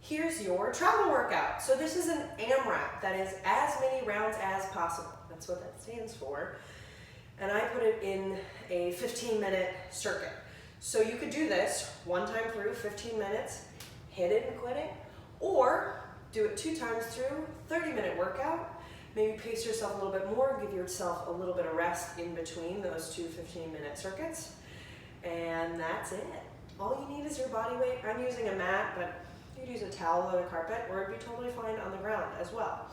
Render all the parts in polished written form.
here's your travel workout. So this is an AMRAP, that is as many rounds as possible. That's what that stands for. And I put it in a 15-minute circuit. So you could do this one time through, 15 minutes, hit it and quit it, or do it 2 times through, 30-minute workout. Maybe pace yourself a little bit more, give yourself a little bit of rest in between those 2 15-minute circuits, and that's it. All you need is your body weight. I'm using a mat, but you could use a towel or a carpet, or it'd be totally fine on the ground as well.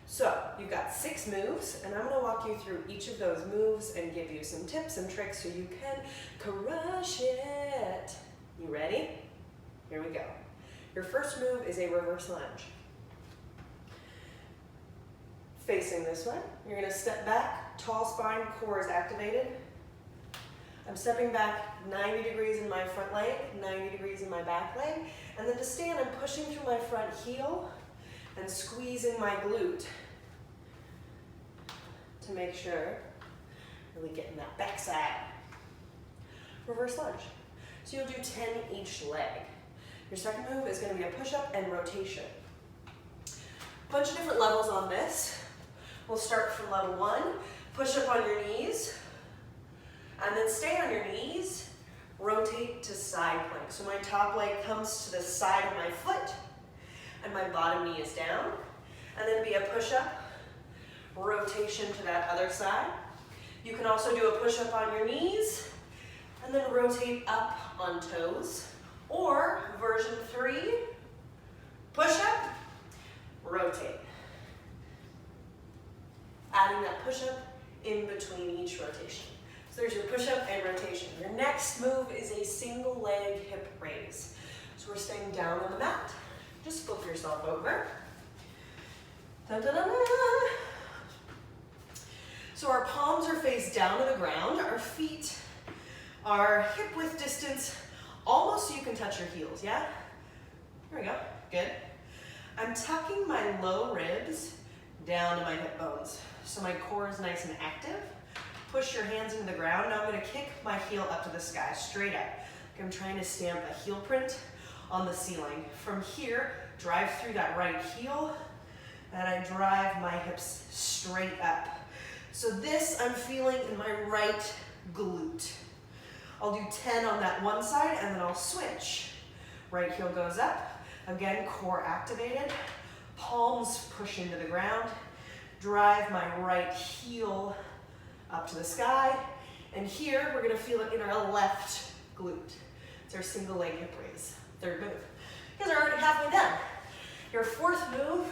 So you've got 6 moves, and I'm gonna walk you through each of those moves and give you some tips and tricks so you can crush it. You ready? Here we go. Your first move is a reverse lunge. Facing this one, you're gonna step back, tall spine, core is activated. I'm stepping back 90 degrees in my front leg, 90 degrees in my back leg, and then to stand, I'm pushing through my front heel and squeezing my glute to make sure really getting that back side. Reverse lunge. So you'll do 10 each leg. Your second move is going to be a push-up and rotation. Bunch of different levels on this. We'll start from level 1, push up on your knees, and then stay on your knees, rotate to side plank. So my top leg comes to the side of my foot, and my bottom knee is down, and then be a push-up, rotation to that other side. You can also do a push-up on your knees, and then rotate up on toes, or version 3, push-up, rotate. Adding that push-up in between each rotation. So there's your push-up and rotation. Your next move is a single leg hip raise. So we're staying down on the mat. Just flip yourself over. Da, da, da, da. So our palms are face down to the ground. Our feet are hip width distance, almost so you can touch your heels, yeah? Here we go, good. I'm tucking my low ribs down to my hip bones. So my core is nice and active. Push your hands into the ground. Now I'm gonna kick my heel up to the sky, straight up. Like I'm trying to stamp a heel print on the ceiling. From here, drive through that right heel, and I drive my hips straight up. So this I'm feeling in my right glute. I'll do 10 on that one side, and then I'll switch. Right heel goes up. Again, core activated. Palms push into the ground. Drive my right heel up to the sky. And here, we're gonna feel it in our left glute. It's our single leg hip raise. Third move. You guys are already halfway done. Your fourth move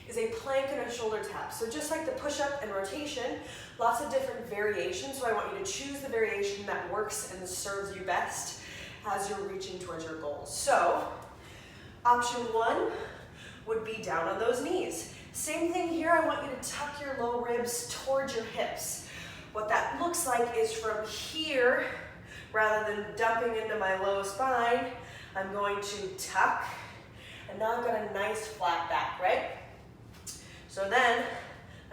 is a plank and a shoulder tap. So just like the push-up and rotation, lots of different variations. So I want you to choose the variation that works and serves you best as you're reaching towards your goals. So option 1 would be down on those knees. Same thing here, I want you to tuck your low ribs towards your hips. What that looks like is from here, rather than dumping into my low spine, I'm going to tuck, and now I've got a nice flat back, right? So then,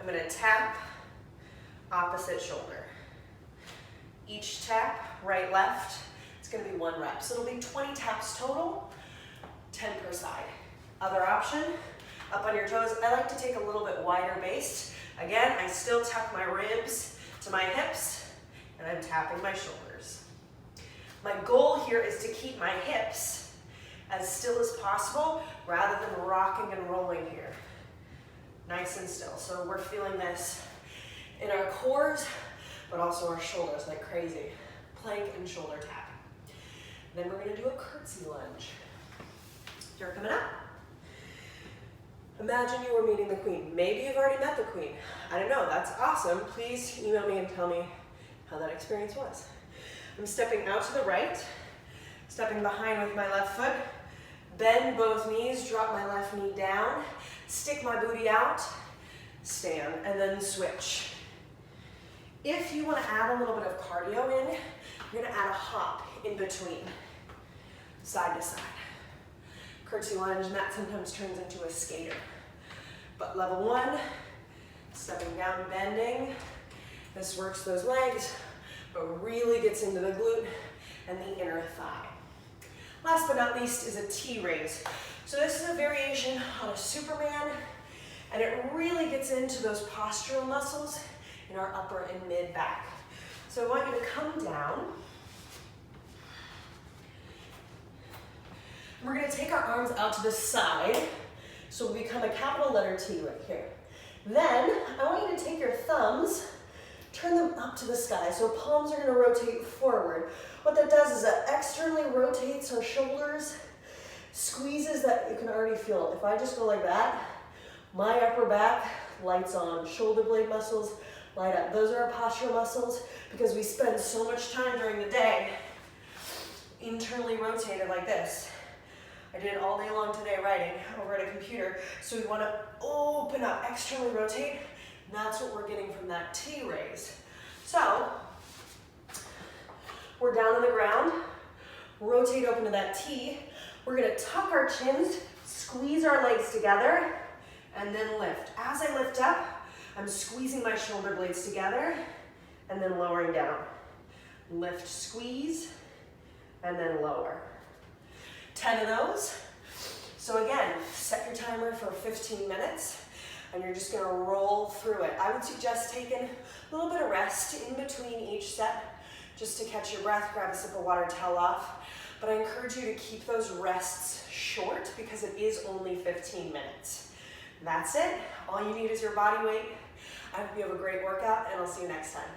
I'm gonna tap opposite shoulder. Each tap, right, left, it's gonna be 1 rep. So it'll be 20 taps total, 10 per side. Other option, up on your toes. I like to take a little bit wider base. Again, I still tuck my ribs to my hips, and I'm tapping my shoulders. My goal here is to keep my hips as still as possible, rather than rocking and rolling here. Nice and still. So we're feeling this in our cores, but also our shoulders like crazy. Plank and shoulder tap. Then we're gonna do a curtsy lunge. You're coming up. Imagine you were meeting the queen. Maybe you've already met the queen. I don't know, that's awesome. Please email me and tell me how that experience was. I'm stepping out to the right, stepping behind with my left foot, bend both knees, drop my left knee down, stick my booty out, stand, and then switch. If you want to add a little bit of cardio in, you're going to add a hop in between, side to side. Curtsy lunge, and that sometimes turns into a skater. But level 1, stepping down, bending. This works those legs, but really gets into the glute and the inner thigh. Last but not least is a T raise. So this is a variation on a Superman, and it really gets into those postural muscles in our upper and mid back. So I want you to come down. We're gonna take our arms out to the side, so we become a capital letter T right here. Then, I want you to take your thumbs, turn them up to the sky, so palms are gonna rotate forward. What that does is that externally rotates our shoulders, squeezes that you can already feel. If I just go like that, my upper back lights on, shoulder blade muscles light up. Those are our postural muscles because we spend so much time during the day internally rotated like this. I did it all day long today writing over at a computer. So we want to open up, externally rotate. And that's what we're getting from that T raise. So we're down on the ground, rotate open to that T. We're going to tuck our chins, squeeze our legs together, and then lift. As I lift up, I'm squeezing my shoulder blades together and then lowering down. Lift, squeeze, and then lower. 10 of those. So again, set your timer for 15 minutes and you're just gonna roll through it. I would suggest taking a little bit of rest in between each set just to catch your breath, grab a sip of water, towel off. But I encourage you to keep those rests short because it is only 15 minutes. That's it. All you need is your body weight. I hope you have a great workout and I'll see you next time.